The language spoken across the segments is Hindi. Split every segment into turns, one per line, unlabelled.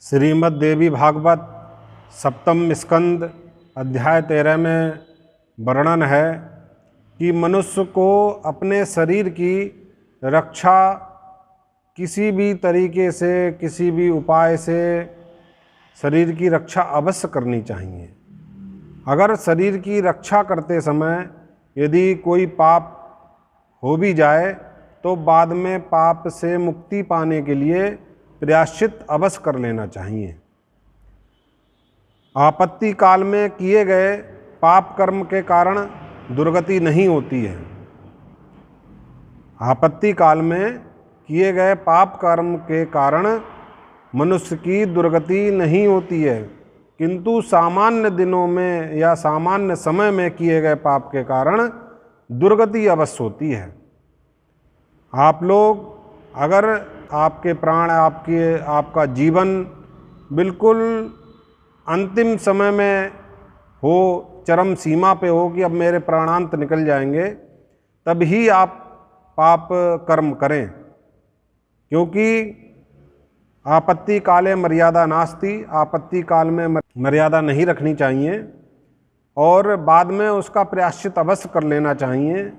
श्रीमद् देवी भागवत सप्तम स्कंद अध्याय 13 में वर्णन है कि मनुष्य को अपने शरीर की रक्षा किसी भी तरीके से, किसी भी उपाय से शरीर की रक्षा अवश्य करनी चाहिए। अगर शरीर की रक्षा करते समय यदि कोई पाप हो भी जाए तो बाद में पाप से मुक्ति पाने के लिए प्रायश्चित अवश्य कर लेना चाहिए। आपत्ति काल में किए गए पाप कर्म के कारण दुर्गति नहीं होती है। आपत्ति काल में किए गए पाप कर्म के कारण मनुष्य की दुर्गति नहीं होती है, किंतु सामान्य दिनों में या सामान्य समय में किए गए पाप के कारण दुर्गति अवश्य होती है। आप लोग अगर आपके प्राण, आपका जीवन बिल्कुल अंतिम समय में हो, चरम सीमा पे हो कि अब मेरे प्राणांत निकल जाएंगे, तभी आप पाप कर्म करें, क्योंकि आपत्ति काले मर्यादा नास्ति, आपत्ति काल में मर्यादा नहीं रखनी चाहिए और बाद में उसका प्रायश्चित अवश्य कर लेना चाहिए।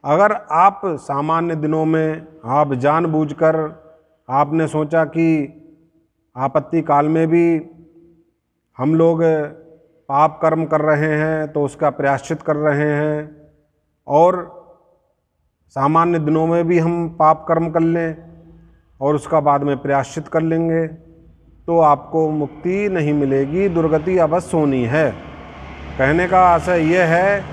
अगर आप सामान्य दिनों में आप जानबूझकर आपने सोचा कि आपत्ति काल में भी हम लोग पाप कर्म कर रहे हैं तो उसका प्रायश्चित कर रहे हैं और सामान्य दिनों में भी हम पाप कर्म कर लें और उसका बाद में प्रायश्चित कर लेंगे, तो आपको मुक्ति नहीं मिलेगी, दुर्गति अवश्य होनी है। कहने का आशय यह है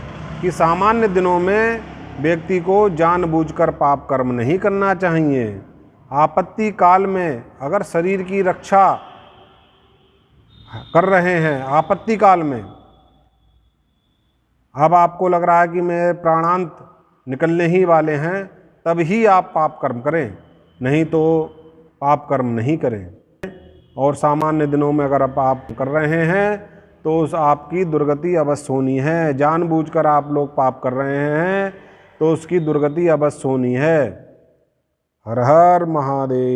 कि सामान्य दिनों में व्यक्ति को जानबूझकर पाप कर्म नहीं करना चाहिए। आपत्ति काल में अगर शरीर की रक्षा कर रहे हैं, आपत्ति काल में अब आपको लग रहा है कि मेरे प्राणांत निकलने ही वाले हैं, तब ही आप पाप कर्म करें, नहीं तो पाप कर्म नहीं करें। और सामान्य दिनों में अगर आप पाप कर रहे हैं तो उस आपकी दुर्गति अवश्य होनी है। जानबूझकर आप लोग पाप कर रहे हैं तो उसकी दुर्गति अवश्य होनी है। हर हर महादेव।